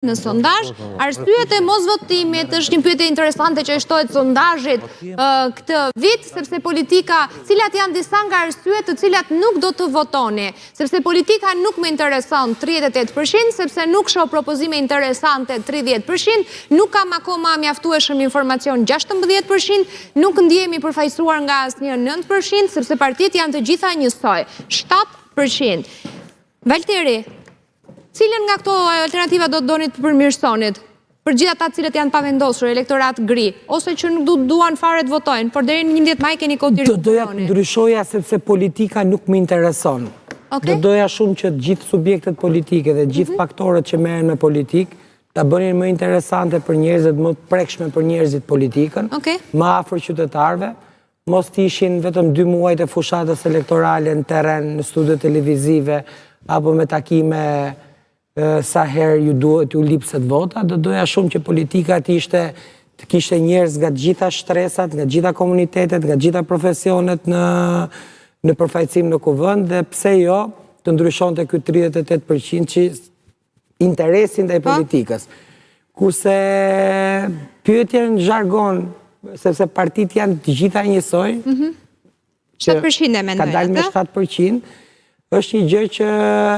në sondazh. Arsyet e mosvotimit është një pyetje interesante që shtohet sondazhit këtë vit, sepse politika, cilat janë disa nga arsyet të cilat nuk do të votoni, sepse politika nuk më intereson 38%, sepse nuk shoh propozime interesante 30%, nuk kam akoma mjaftueshëm informacion 16%, nuk ndihemi përfaqësuar nga asnjë 9%, sepse partitë janë të gjitha njësoj, 7%. Valteri, cilën nga këto alternativa do të donit të përmirësonit? Për gjithë ata cilët janë pavendosur, elektorat gri, ose që nuk duan fare të votojnë, por deri në 11 maj keni kohë të votoni. Doja të ndryshoja sepse politika nuk më intereson. Doja shumë që gjithë subjektet politike dhe gjithë faktorët që merren me politikë ta bënin më interesante për njerëzit, më të prekshme për njerëzit politikën, më afër qytetarëve, mos të ishin vetëm 2 muaj të fushatës elektorale në terren, në studio televizive, apo me takime sa herë ju duhet ju lipset vota. Doja shumë që politika të kishte njerëz nga gjitha shtresat, nga gjitha komunitetet, nga gjitha profesionet në përfaqësim në kuvend, dhe pse jo të ndryshonte ky 38% që interesin ndaj politikës. Kurse pyetja në zhargon, sepse partitë janë të gjitha njësoj, 7% e mendoj. Ka dalë me 7%, është një gjë që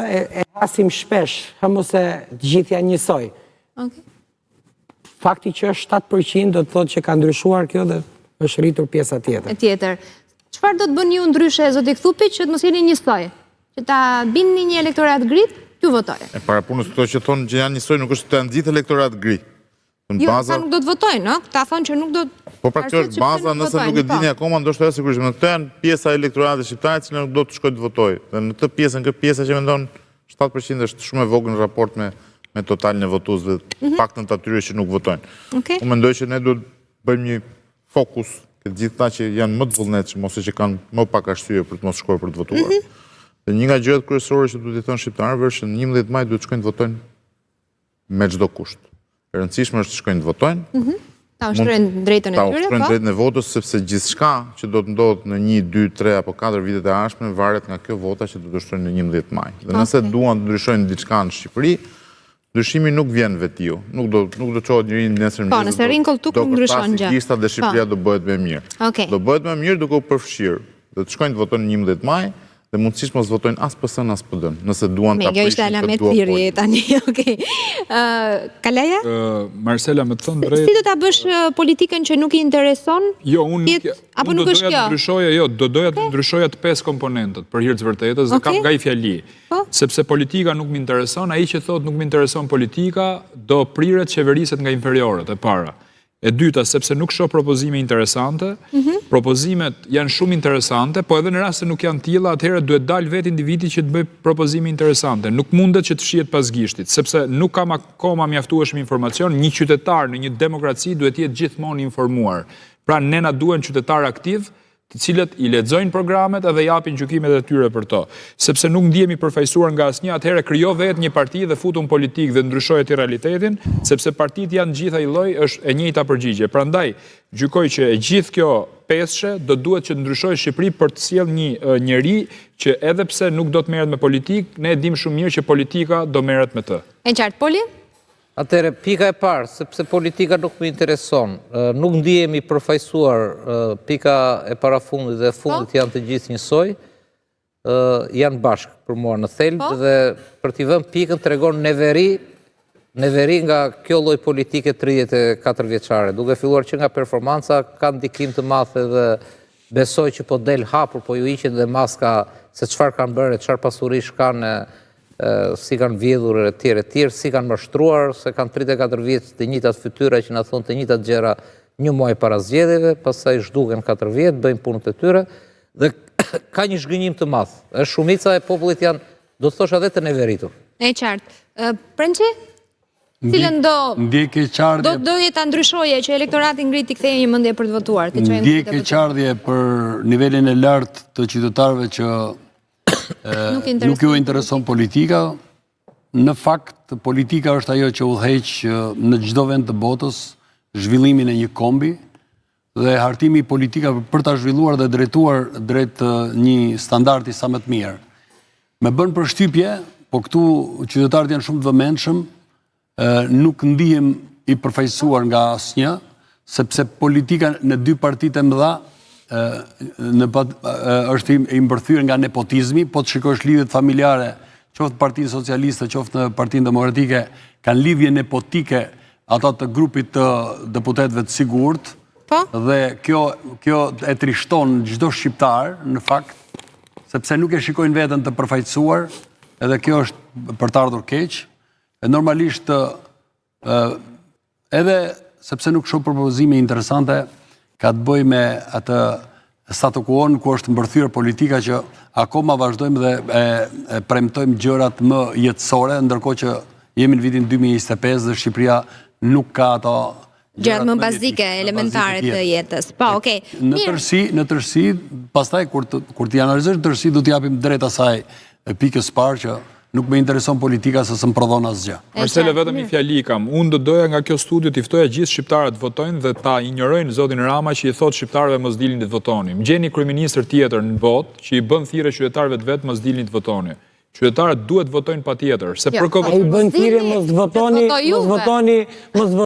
e hasim shpesh, ose të gjithë janë njësoj. Fakti që është 7% do të thotë që ka ndryshuar kjo dhe është rritur pjesa tjetër. Çfarë do të bëni ju ndryshe, zoti Kthupi, që të mos jeni njësoj? Që ta bindni një elektorat gri, t'ju votojë. Para punës këto që thonë që janë njësoj nuk është të janë gjithë elektorat gri. Jo, ata nuk do të votojnë, no? Këta thonë që nuk do të... Po pra kjo është baza, nëse nuk e dini akoma, ndoshta jo sigurisht, këto janë pjesa e elektoratit shqiptar që nuk do të shkojë të votojë. Dhe në këtë pjesën, kjo pjesa që mendon 7% është shumë e vogël në raport me totalin e votuesve, paktën të atyre që nuk votojnë. Unë mendoj që ne duhet bëjmë një fokus të gjithë ata që janë më të vullnetshëm ose që kanë më pak arsye për të mos shkuar për të votuar. Dhe një nga gjërat kryesore që duhet i thonë shqiptarëve është që në 11 maj duhet shkojnë të votojnë me çdo kusht. E rëndësishme është të shkojnë të votojnë. Ta ushtrojnë drejtën e tyre, po? Ta ushtrojnë drejtën e votës, sepse gjithçka që do të ndodhë në 1, 2, 3 apo 4 vitet e ardhshme varet nga kjo vota që do të ushtrojnë në 11 maj. Dhe nëse duan të ndryshojnë diçka në Shqipëri, ndryshimi nuk vjen vetiu. Nuk do çohet njëri nesër po, nëse rrin koltuk nuk ndryshon gjë. Do dhe Shqipëria do bëhet më mirë. Do bëhet më mirë duke u përfshirë. Do të shkojnë të votojnë në 11 maj. Dhe mundësisht mos votojnë as PS-n as PD-n, nëse duan ta prishin këtë duopol. Tani, okej. Kalaja? Marcela, me të thënë drejt. Si do ta bësh politikën që nuk i intereson? Jo, unë apo nuk është kjo? Do doja të ndryshoja të 5 komponentët për hir të vërtetës, dhe kam nga i fjali. Sepse politika nuk më intereson, ai që thotë nuk më intereson politika, do priret qeveriset nga inferiorët e para. E dyta, sepse nuk shoh propozime interesante, propozimet janë shumë interesante, po edhe në rast se nuk janë tilla, atëherë duhet dalë vetë individi që të bëjë propozime interesante. Nuk mundet që të shihet pas gishtit, sepse nuk kam akoma mjaftueshëm informacion, një qytetar në një demokraci duhet të jetë gjithmonë informuar. Pra ne na duhen qytetar aktiv, të cilët i lexojnë programet edhe japin gjykimet e tyre për to. Sepse nuk ndihemi përfaqësuar nga asnjë, atëherë krijo vetë një parti dhe futun politik dhe ndryshojë ti realitetin, sepse partitë janë gjitha i lloj, është e njëjta përgjigje. Prandaj gjykoj që e gjithë kjo peshe do duhet që të ndryshojë Shqipëri për të sjellë një njeri që edhe pse nuk do të merret me politikë, ne e dim shumë mirë që politika do merret me të. E qartë, Poli? Atëre, pika e parë, sepse politika nuk më intereson, nuk ndihemi përfaqësuar, pika e parafundit dhe fundit janë të gjithë njësoj, janë bashkë për mua në thelb, dhe për t'i vënë pikën tregon neveri nga kjo lloj politike 34 vjeçare, duke filluar që nga performanca ka ndikim të madh edhe besoj që po del hapur, po ju hiqen dhe maska se çfarë kanë bërë, çfarë pasurish kanë, si kanë vjedhur e tjerë, si kanë mashtruar, se kanë 34 vjetë të njëjtat fytyra që na thonë të njëjtat gjëra një muaj para zgjedhjeve, pastaj zhduken 4 vjetë, bëjnë punët e tyre, dhe ka një zhgënjim të madh. Shumica e popullit janë, do të thosha, edhe të neveritur. E qartë. Prençi? Cilën do ta ndryshoje që elektorati ngrit i kthejë një mendje për të votuar? Ndjek e qardhje për nivelin e lartë të qytetarëve që nuk ju intereson politika. Në fakt, politika është ajo që udhëheq në çdo vend të botës zhvillimin e një kombi, dhe hartimi i politikave për ta zhvilluar dhe drejtuar drejt një standardi sa më të mirë. Me bën përshtypje, po këtu qytetarët janë shumë të vëmendshëm, nuk ndihem i përfaqësuar nga asnjë, sepse politika në dy partitë e mëdha është i mbërthyer nga nepotizmi, po të shikosh lidhjet familjare, qoftë Partinë Socialiste, qoftë në Partinë Demokratike, kanë lidhje nepotike ata të grupit të deputetëve të sigurt, dhe kjo e trishton çdo shqiptar në fakt, sepse nuk e shikojnë veten të përfaqësuar, edhe kjo është për të ardhur keq. E normalisht edhe sepse nuk shoh propozime interesante, ka të bëjë me atë statu quo-n ku është mbërthyer politika që akoma vazhdojmë dhe e premtojmë gjërat më jetësore, ndërkohë që jemi në vitin 2025 dhe Shqipëria nuk ka ato gjërat më bazike, elementare të jetës. Po, okay. Në tërësi, pastaj kur t'i analizosh në tërësi, do t'i japim drejt asaj pikës parë që nuk me intereson politika se së më prodhon asgjë. Marcele, vetëm i fjali kam. Unë do doja nga kjo studio t'i ftoja gjithë shqiptarët votojnë dhe ta injorojnë zotin Rama që i thot shqiptarëve mos dilni të votoni. Më gjeni kryeministër tjetër në botë që i bën thirrje qytetarëve të vet mos dilni të votoni. Qytetarët duhet votojnë patjetër, se për ai bën thirrje mos votoni,